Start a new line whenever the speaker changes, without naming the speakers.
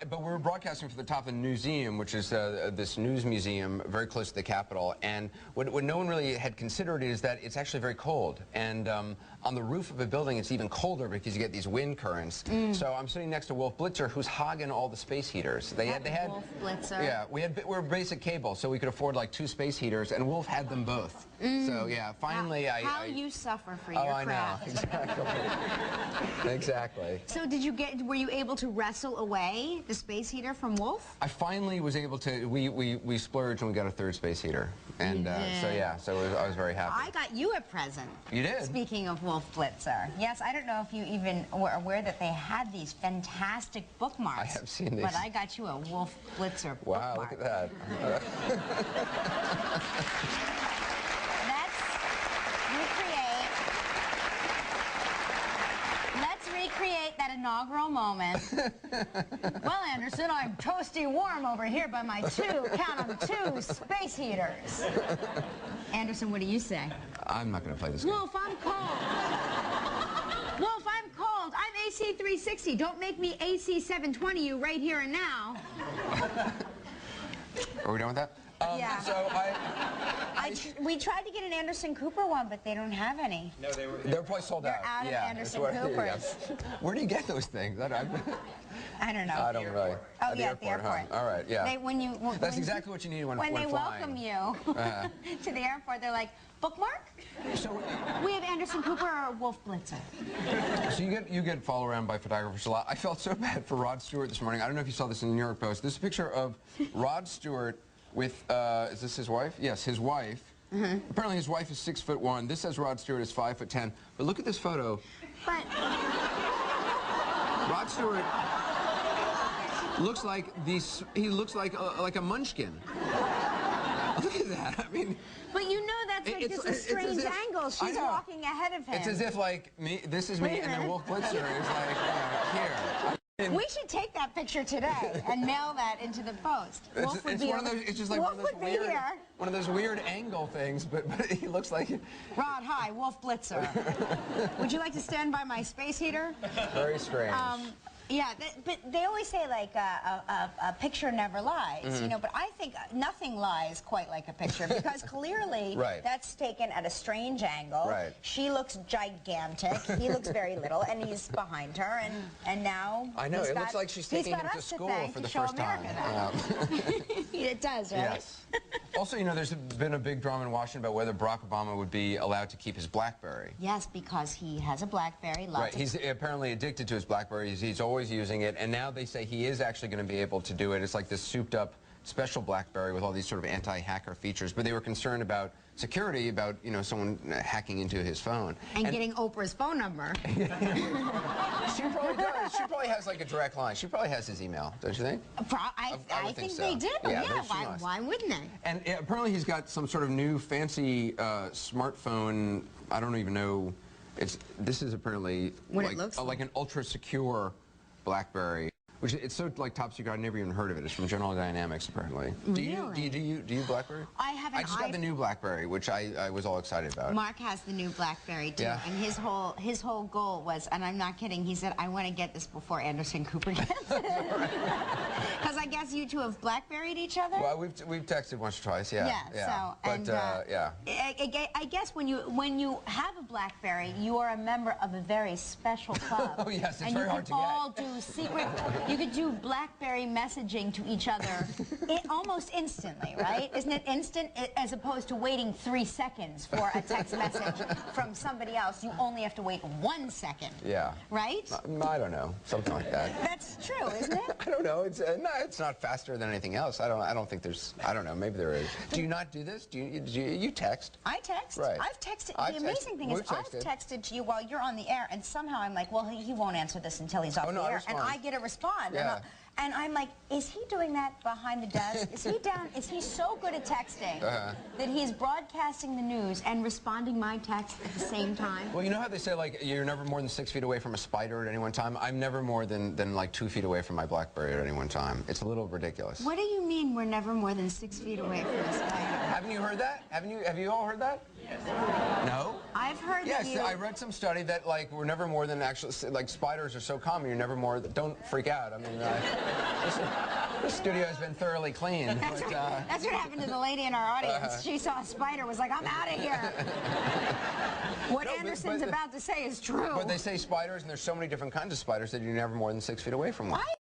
But we're broadcasting from the top of the museum, which is this news museum very close to the Capitol. And what no one really had considered is that it's actually very cold. And on the roof of a building, it's even colder because you get these wind currents. So I'm sitting next to Wolf Blitzer, who's hogging all the space heaters. They had
Wolf Blitzer.
Yeah, we're basic cable, so we could afford like 2 space heaters, and Wolf had them both. So yeah, finally
how you suffer for your
I
craft.
know, exactly. Exactly.
So were you able to wrestle away the space heater from Wolf?
I finally was able to. We splurged and we got a 3rd space heater, and so I was very happy.
I got you a present.
You did.
Speaking of Wolf Blitzer, yes, I don't know if you even were aware that they had these fantastic bookmarks.
I have seen these.
But I got you a Wolf Blitzer bookmark.
Wow, look at that.
Let's recreate that inaugural moment. Well, Anderson, I'm toasty warm over here by my count on 2 space heaters. Anderson, what do you say?
I'm not going to play this game.
Wolf, I'm cold. Wolf, I'm cold. I'm AC 360. Don't make me AC 720 you right here and now.
Are we done with that?
Yeah.
So
we tried to get an Anderson Cooper one, but they don't have any.
No, they were probably sold out.
They're out of Anderson Coopers.
Where do you get those things?
I don't know.
I don't really.
Oh, yeah, at the airport.
Huh? All right, yeah. That's exactly what you need when
they
flying.
welcome you to the airport, they're like, bookmark?
So
we have Anderson Cooper or Wolf Blitzer.
So you get followed around by photographers a lot. I felt so bad for Rod Stewart this morning. I don't know if you saw this in the New York Post. This is a picture of Rod Stewart with, is this his wife? Yes, his wife. Apparently his wife is 6'1". This says Rod Stewart is 5'10". But look at this photo.
But
Rod Stewart looks like he looks like a munchkin. Look at that. I mean.
But you know that's like just a strange angle. She's walking ahead of him.
It's as if like this is me and then Wolf Blitzer is like here.
We should take that picture today and mail that into the Post.
It's just like one of those weird angle things, but he looks like
Rod, hi, Wolf Blitzer. Would you like to stand by my space heater?
Very strange.
Yeah, but they always say like a picture never lies, you know, but I think nothing lies quite like a picture because clearly that's taken at a strange angle.
Right.
She looks gigantic, he looks very little, and he's behind her, and now
I know, it looks like she's taking him to school for the first time.
It does, right?
Yes. Also, you know, there's been a big drama in Washington about whether Barack Obama would be allowed to keep his BlackBerry.
Yes, because he has a BlackBerry.
Right, he's apparently addicted to his BlackBerry. He's always using it, and now they say he is actually going to be able to do it. It's like this souped-up special BlackBerry with all these sort of anti-hacker features, but they were concerned about security, about, you know, someone hacking into his phone.
And getting Oprah's phone number.
She probably does. She probably has like a direct line. She probably has his email, don't you think?
I think so. They do. Yeah, why wouldn't they? And
apparently he's got some sort of new fancy smartphone. I don't even know. This is apparently like an ultra-secure BlackBerry. Which it's so like top secret. I never even heard of it. It's from General Dynamics, apparently.
Really?
Do you BlackBerry?
I haven't.
I just got the new BlackBerry, which I was all excited about.
Mark has the new BlackBerry too, and his whole goal was, and I'm not kidding. He said, "I want to get this before Anderson Cooper gets it." Because I guess you two have BlackBerried each other.
Well, we've texted once or twice. Yeah.
So, I guess when you have a BlackBerry, you are a member of a very special club.
Oh yes, it's very hard to get.
And you can all do secret. You could do BlackBerry messaging to each other almost instantly, right? Isn't it instant? As opposed to waiting 3 seconds for a text message from somebody else, you only have to wait 1 second.
Yeah.
Right?
I don't know, something like that.
That's true, isn't it?
I don't know. It's not faster than anything else. I don't think there's. I don't know. Maybe there is. Do you not do this? Do you text?
I text.
Right.
I've texted. The amazing thing is, I've texted to you while you're on the air, and somehow I'm like, well, he won't answer this until he's off the air, and I get a response.
Yeah.
And I'm like, is he doing that behind the desk? Is he down? Is he so good at texting that he's broadcasting the news and responding my text at the same time?
Well, you know how they say, like, you're never more than 6 feet away from a spider at any one time? I'm never more than like 2 feet away from my BlackBerry at any one time. It's a little ridiculous.
What do you mean we're never more than 6 feet away from a spider?
Haven't you heard that? Have you all heard that? Yes. No?
I've heard that
Yes, I read some study that, like, we're never more than actually, like, spiders are so common, you're never more, don't freak out. I mean, This studio has been thoroughly cleaned.
That's what happened to the lady in our audience. She saw a spider, was like, I'm out of here. What Anderson's about to say is true.
But they say spiders, and there's so many different kinds of spiders that you're never more than 6 feet away from one.